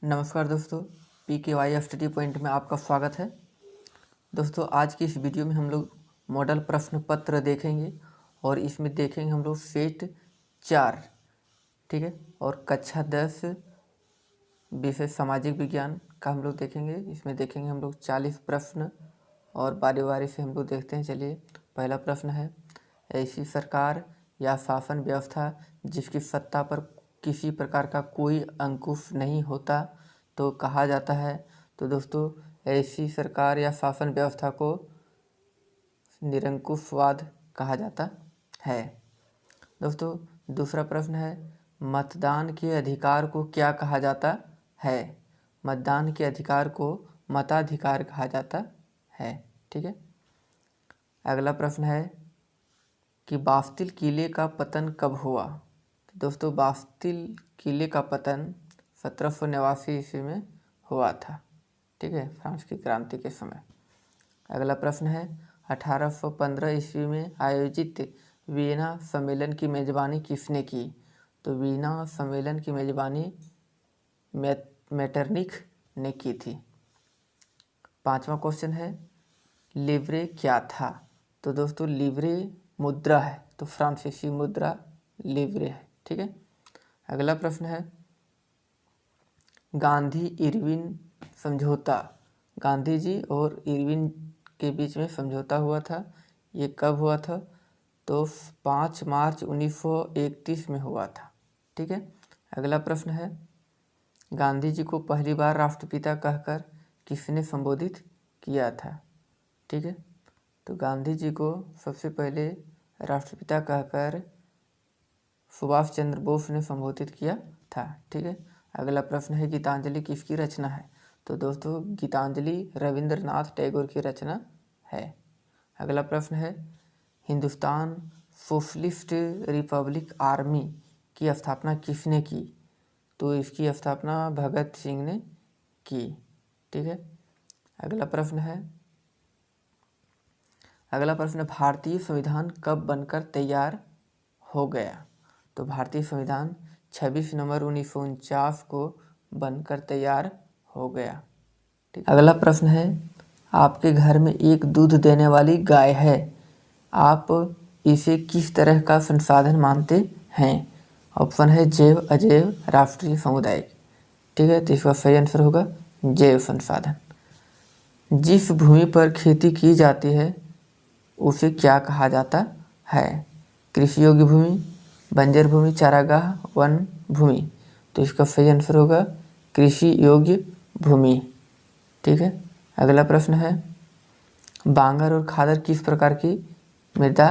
नमस्कार दोस्तों, PKY study point में आपका स्वागत है। दोस्तों, आज की इस वीडियो में हम लोग मॉडल प्रश्न पत्र देखेंगे और इसमें देखेंगे हम लोग सेट 4, ठीक है, और कक्षा 10 विषय सामाजिक विज्ञान का हम लोग देखेंगे। इसमें देखेंगे हम लोग 40 प्रश्न और बारी बारी से हम लोग देखते हैं। चलिए, पहला प्रश्न है, ऐसी सरकार या शासन व्यवस्था जिसकी सत्ता पर किसी प्रकार का कोई अंकुश नहीं होता तो कहा जाता है। तो दोस्तों, ऐसी सरकार या शासन व्यवस्था को निरंकुशवाद कहा जाता है। दोस्तों, दूसरा प्रश्न है, मतदान के अधिकार को क्या कहा जाता है? मतदान के अधिकार को मताधिकार कहा जाता है, ठीक है। अगला प्रश्न है कि बास्तिल किले का पतन कब हुआ? तो दोस्तों, बास्तिल किले का पतन 1789 ईस्वी में हुआ था, ठीक है, फ्रांस की क्रांति के समय। अगला प्रश्न है, 1815 ईस्वी में आयोजित वियना सम्मेलन की मेजबानी किसने की? तो वियना सम्मेलन की मेजबानी मेटरनिख ने की थी। पांचवा क्वेश्चन है, लिब्रे क्या था? तो दोस्तों, लिब्रे मुद्रा है, तो फ्रांसीसी मुद्रा लिब्रे है, ठीक है। अगला प्रश्न है, गांधी इरविन समझौता, गांधी जी और इरविन के बीच में समझौता हुआ था, ये कब हुआ था? तो 5 मार्च 1931 में हुआ था, ठीक है। अगला प्रश्न है, गांधी जी को पहली बार राष्ट्रपिता कहकर किसने संबोधित किया था? ठीक है, तो गांधी जी को सबसे पहले राष्ट्रपिता कहकर सुभाष चंद्र बोस ने संबोधित किया था, ठीक है। अगला प्रश्न है, गीतांजलि किसकी रचना है? तो दोस्तों, गीतांजलि रविंद्रनाथ टैगोर की रचना है। अगला प्रश्न है, हिंदुस्तान सोशलिस्ट रिपब्लिक आर्मी की स्थापना किसने की? तो इसकी स्थापना भगत सिंह ने की, ठीक है। अगला प्रश्न है, भारतीय संविधान कब बनकर तैयार हो गया? तो भारतीय संविधान 26 नवंबर 1949 को बनकर तैयार हो गया, ठीक। अगला प्रश्न है, आपके घर में एक दूध देने वाली गाय है, आप इसे किस तरह का संसाधन मानते हैं? ऑप्शन है जैव, अजैव, राष्ट्रीय, सामुदायिक, ठीक है। तो इसका सही आंसर होगा जैव संसाधन। जिस भूमि पर खेती की जाती है उसे क्या कहा जाता है? कृषि योग्य भूमि, बंजर भूमि, चारागाह, वन भूमि। तो इसका सही आंसर होगा कृषि योग्य भूमि, ठीक है। अगला प्रश्न है, बांगर और खादर किस प्रकार की मृदा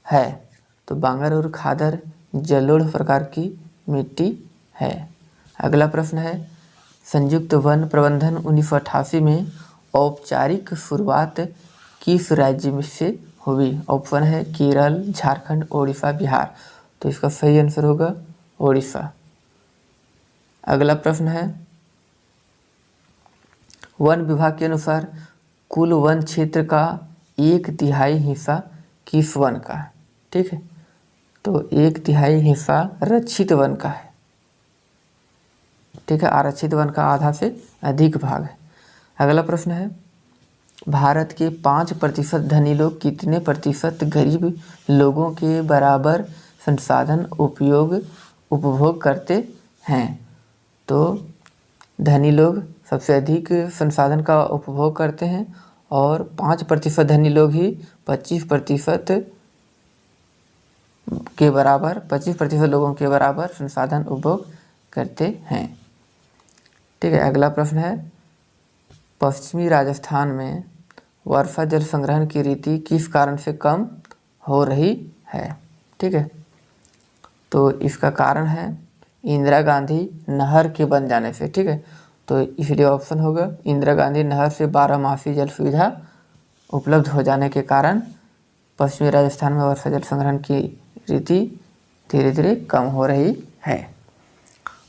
है? तो बांगर और खादर जलोढ़ प्रकार की मिट्टी है। अगला प्रश्न है, संयुक्त वन प्रबंधन 1988 में औपचारिक शुरुआत किस राज्य में से हुई? ऑप्शन है केरल, झारखंड, ओडिशा, बिहार। तो इसका सही आंसर होगा ओडिशा। अगला प्रश्न है, वन विभाग के अनुसार कुल वन क्षेत्र का 1/3 हिस्सा किस वन का है? ठीक है, तो 1/3 हिस्सा रक्षित वन का है, ठीक है। आरक्षित वन का आधा से अधिक भाग है। अगला प्रश्न है, भारत के 5% धनी लोग कितने प्रतिशत गरीब लोगों के बराबर संसाधन उपभोग करते हैं? तो धनी लोग सबसे अधिक संसाधन का उपभोग करते हैं और 5% धनी लोग ही 25% के बराबर 25% लोगों के बराबर संसाधन उपभोग करते हैं, ठीक है। अगला प्रश्न है, पश्चिमी राजस्थान में वर्षा जल संग्रहण की रीति किस कारण से कम हो रही है? ठीक है, तो इसका कारण है इंदिरा गांधी नहर के बन जाने से, ठीक है। तो इसलिए ऑप्शन होगा इंदिरा गांधी नहर से 12 जल सुविधा उपलब्ध हो जाने के कारण पश्चिमी राजस्थान में वर्षा जल संग्रहण की रीति धीरे धीरे कम हो रही है।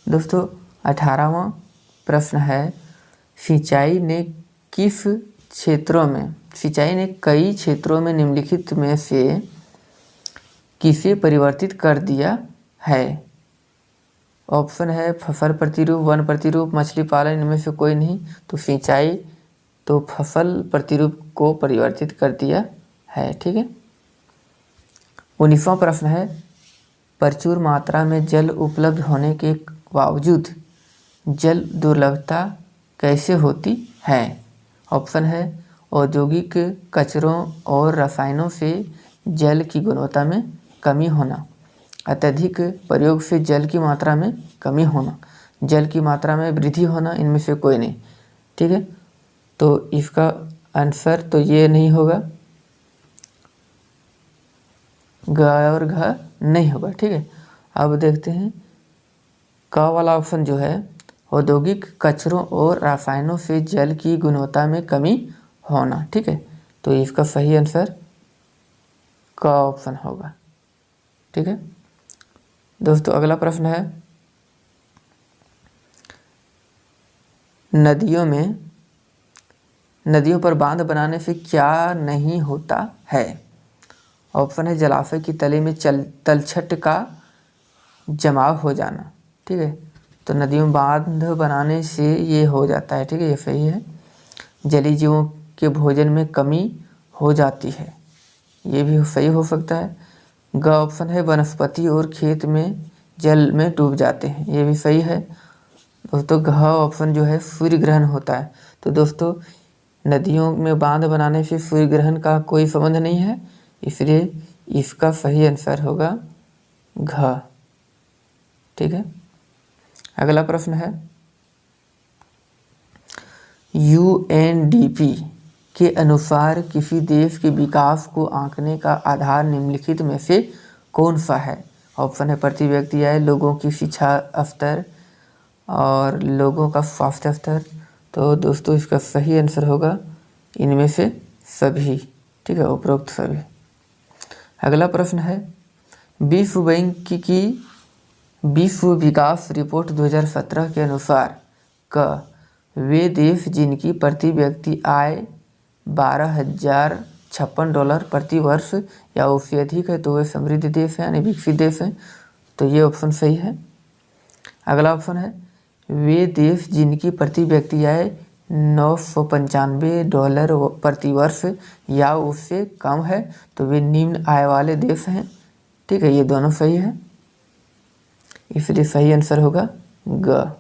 दोस्तों, 18वां प्रश्न है, सिंचाई ने कई क्षेत्रों में निम्नलिखित में से किसे परिवर्तित कर दिया है? ऑप्शन है फसल प्रतिरूप, वन प्रतिरूप, मछली पालन, इनमें से कोई नहीं। तो सिंचाई तो फसल प्रतिरूप को परिवर्तित कर दिया है। ठीक है। 19वां प्रश्न है, प्रचुर मात्रा में जल उपलब्ध होने के बावजूद जल दुर्लभता कैसे होती है? ऑप्शन है औद्योगिक कचरों और रसायनों से जल की गुणवत्ता में कमी होना, अत्यधिक प्रयोग से जल की मात्रा में कमी होना, जल की मात्रा में वृद्धि होना, इनमें से कोई नहीं। ठीक है। तो इसका आंसर तो ये नहीं होगा, ग और घ नहीं होगा। ठीक है। अब देखते हैं क वाला ऑप्शन जो है, औद्योगिक कचरों और रसायनों से जल की गुणवत्ता में कमी होना। ठीक है। तो इसका सही आंसर क ऑप्शन होगा। ठीक है दोस्तों, अगला प्रश्न है, नदियों पर बांध बनाने से क्या नहीं होता है? ऑप्शन है जलाशय की तली में तलछट का जमाव हो जाना। ठीक है। तो नदियों में बांध बनाने से ये हो जाता है। ठीक है, ये सही है। जलीय जीवों के भोजन में कमी हो जाती है, ये भी सही हो सकता है। ग ऑप्शन है वनस्पति और खेत में जल में डूब जाते हैं, ये भी सही है। दोस्तों घ ऑप्शन जो है सूर्य ग्रहण होता है। तो दोस्तों नदियों में बांध बनाने से सूर्य ग्रहण का कोई संबंध नहीं है, इसलिए इसका सही आंसर होगा घ। ठीक है। अगला प्रश्न है, यूएनडीपी के अनुसार किसी देश के विकास को आंकने का आधार निम्नलिखित में से कौन सा है? ऑप्शन है प्रति व्यक्ति आय, लोगों की शिक्षा स्तर और लोगों का स्वास्थ्य स्तर। तो दोस्तों इसका सही आंसर होगा इनमें से सभी। ठीक है, उपरोक्त सभी। अगला प्रश्न है, विश्व बैंक की विश्व विकास रिपोर्ट 2017 के अनुसार वे देश जिनकी प्रति व्यक्ति आय $12,056 प्रति वर्ष या उससे अधिक है तो वे समृद्ध देश हैं, यानी विकसित देश हैं। तो ये ऑप्शन सही है। अगला ऑप्शन है, वे देश जिनकी प्रति व्यक्ति आय $995 प्रति वर्ष या उससे कम है तो वे निम्न आय वाले देश हैं। ठीक है, ये दोनों सही है, इसलिए सही आंसर होगा ग।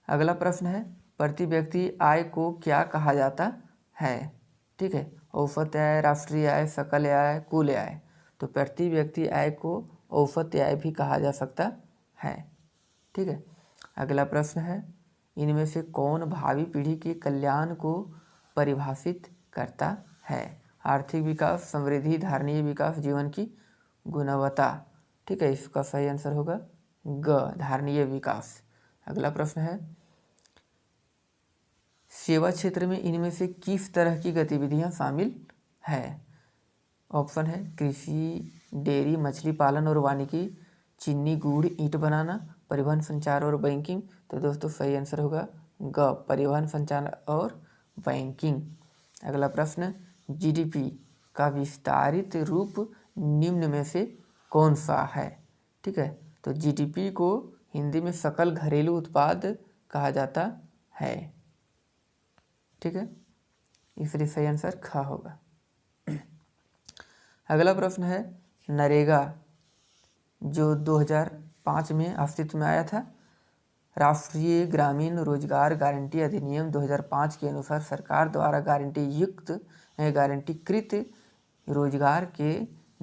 अगला प्रश्न है, प्रति व्यक्ति आय को क्या कहा जाता है? ठीक है, औसत आय, राष्ट्रीय आय, सकल आय, कुल आय। तो प्रति व्यक्ति आय को औसत आय भी कहा जा सकता है। ठीक है। अगला प्रश्न है, इनमें से कौन भावी पीढ़ी के कल्याण को परिभाषित करता है? आर्थिक विकास, समृद्धि, धारणीय विकास, जीवन की गुणवत्ता। ठीक है, इसका सही आंसर होगा ग, धारणीय विकास। अगला प्रश्न है, सेवा क्षेत्र में इनमें से किस तरह की गतिविधियां शामिल है? ऑप्शन है कृषि, डेयरी, मछली पालन और वानिकी, चीनी, गुड़, ईंट बनाना, परिवहन, संचार और बैंकिंग। तो दोस्तों सही आंसर होगा ग, परिवहन, संचार और बैंकिंग। अगला प्रश्न, जीडीपी का विस्तारित रूप निम्न में से कौन सा है? ठीक है, तो जीडीपी को हिंदी में सकल घरेलू उत्पाद कहा जाता है। ठीक है, इसलिए सही आंसर ख होगा। अगला प्रश्न है, नरेगा जो 2005 में अस्तित्व में आया था, राष्ट्रीय ग्रामीण रोजगार गारंटी अधिनियम 2005 के अनुसार सरकार द्वारा गारंटीकृत रोजगार के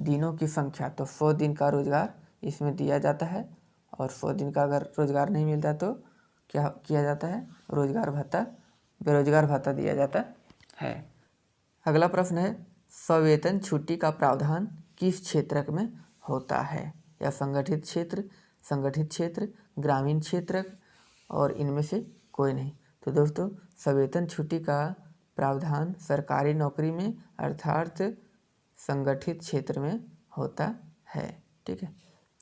दिनों की संख्या। तो 100 दिन का रोजगार इसमें दिया जाता है और 100 दिन का अगर रोजगार नहीं मिलता तो क्या किया जाता है? रोजगार भत्ता, बेरोजगार भत्ता दिया जाता है। अगला प्रश्न है, सवेतन छुट्टी का प्रावधान किस क्षेत्र में होता है? या संगठित क्षेत्र, ग्रामीण क्षेत्र और इनमें से कोई नहीं। तो दोस्तों सवेतन छुट्टी का प्रावधान सरकारी नौकरी में अर्थात संगठित क्षेत्र में होता है। ठीक है।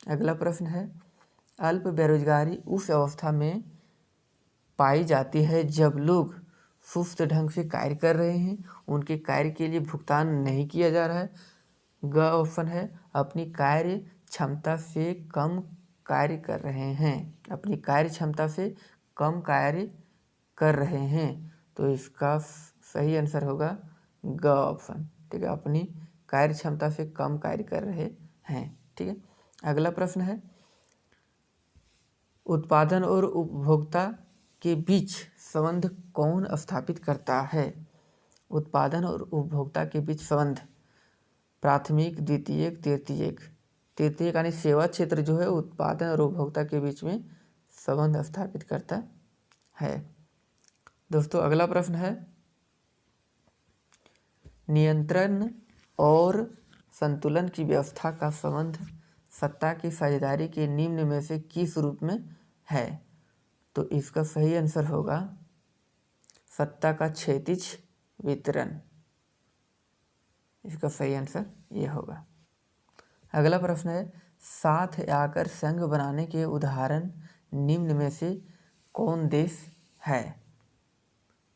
अगला प्रश्न है, अल्प बेरोजगारी उस अवस्था में पाई जाती है जब लोग सुस्त ढंग से कार्य कर रहे हैं, उनके कार्य के लिए भुगतान नहीं किया जा रहा है। ग ऑप्शन है अपनी कार्य क्षमता से कम कार्य कर रहे हैं, अपनी कार्य क्षमता से कम कार्य कर रहे हैं। तो इसका सही आंसर होगा ग ऑप्शन। ठीक है, अपनी कार्य क्षमता से कम कार्य कर रहे हैं। ठीक है, अगला प्रश्न है उत्पादन और उपभोक्ता के बीच संबंध कौन स्थापित करता है? उत्पादन और उपभोक्ता के बीच संबंध प्राथमिक, द्वितीयक, तृतीयक। तृतीयक यानी सेवा क्षेत्र जो है उत्पादन और उपभोक्ता के बीच में संबंध स्थापित करता है। दोस्तों अगला प्रश्न है नियंत्रण और संतुलन की व्यवस्था का संबंध सत्ता की साझेदारी के निम्न में से किस रूप में है? तो इसका सही आंसर होगा सत्ता का क्षैतिज वितरण। इसका सही आंसर ये होगा। अगला प्रश्न है साथ आकर संघ बनाने के उदाहरण निम्न में से कौन देश है?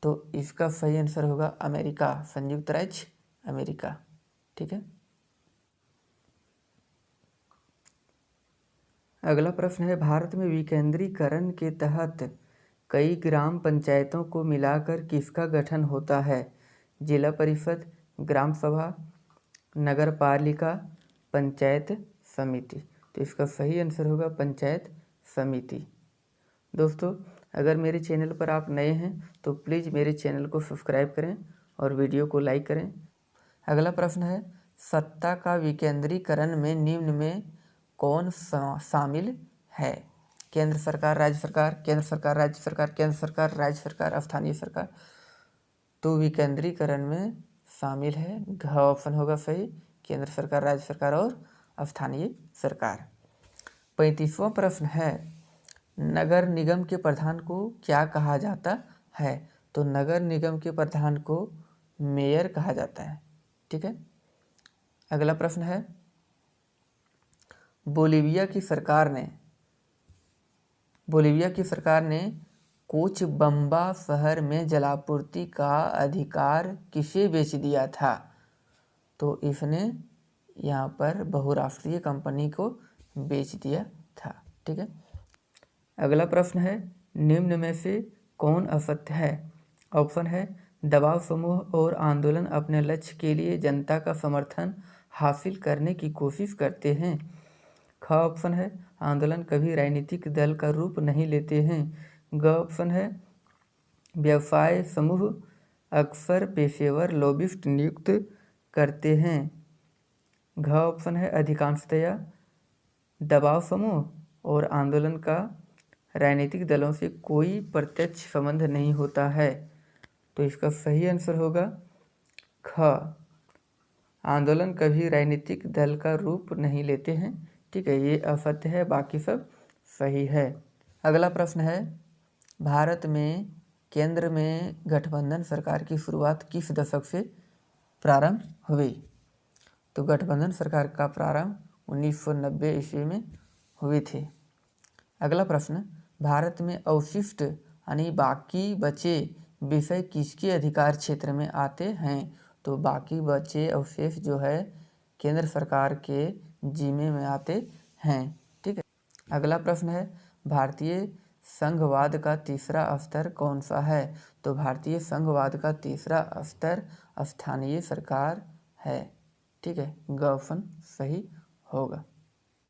तो इसका सही आंसर होगा अमेरिका, संयुक्त राज्य अमेरिका। ठीक है, अगला प्रश्न है भारत में विकेंद्रीकरण के तहत कई ग्राम पंचायतों को मिलाकर किसका गठन होता है? जिला परिषद, ग्राम सभा, नगर पालिका, पंचायत समिति। तो इसका सही आंसर होगा पंचायत समिति। दोस्तों अगर मेरे चैनल पर आप नए हैं तो प्लीज़ मेरे चैनल को सब्सक्राइब करें और वीडियो को लाइक करें। अगला प्रश्न है सत्ता का विकेंद्रीकरण में निम्न में कौन शामिल है? केंद्र सरकार, राज्य सरकार, केंद्र सरकार, राज्य सरकार, केंद्र सरकार, राज्य सरकार, स्थानीय सरकार। तो विकेंद्रीकरण में शामिल है घ ऑप्शन होगा सही, केंद्र सरकार, राज्य सरकार और स्थानीय सरकार। 35वां प्रश्न है नगर निगम के प्रधान को क्या कहा जाता है? तो नगर निगम के प्रधान को मेयर कहा जाता है। ठीक है, अगला प्रश्न है बोलीविया की सरकार ने कोचबम्बा शहर में जलापूर्ति का अधिकार किसे बेच दिया था? तो इसने यहाँ पर बहुराष्ट्रीय कंपनी को बेच दिया था। ठीक है, अगला प्रश्न है निम्न में से कौन असत्य है? ऑप्शन है दबाव समूह और आंदोलन अपने लक्ष्य के लिए जनता का समर्थन हासिल करने की कोशिश करते हैं। ख ऑप्शन है आंदोलन कभी राजनीतिक दल का रूप नहीं लेते हैं। ग ऑप्शन है व्यवसाय समूह अक्सर पेशेवर लॉबिस्ट नियुक्त करते हैं। घ ऑप्शन है अधिकांशतया दबाव समूह और आंदोलन का राजनीतिक दलों से कोई प्रत्यक्ष संबंध नहीं होता है। तो इसका सही आंसर होगा ख, आंदोलन कभी राजनीतिक दल का रूप नहीं लेते हैं। ठीक है, ये असत्य है, बाकी सब सही है। अगला प्रश्न है भारत में केंद्र में गठबंधन सरकार की शुरुआत किस दशक से प्रारंभ हुई? तो गठबंधन सरकार का प्रारंभ 1990 ईस्वी में हुई थी। अगला प्रश्न भारत में अवशिष्ट यानी बाकी बचे विषय किसके अधिकार क्षेत्र में आते हैं? तो बाकी बचे अवशेष जो है केंद्र सरकार के जिम्मे में आते हैं। ठीक है, अगला प्रश्न है भारतीय संघवाद का तीसरा स्तर कौन सा है? तो भारतीय संघवाद का तीसरा स्तर स्थानीय सरकार है। ठीक है, ग ऑप्शन सही होगा।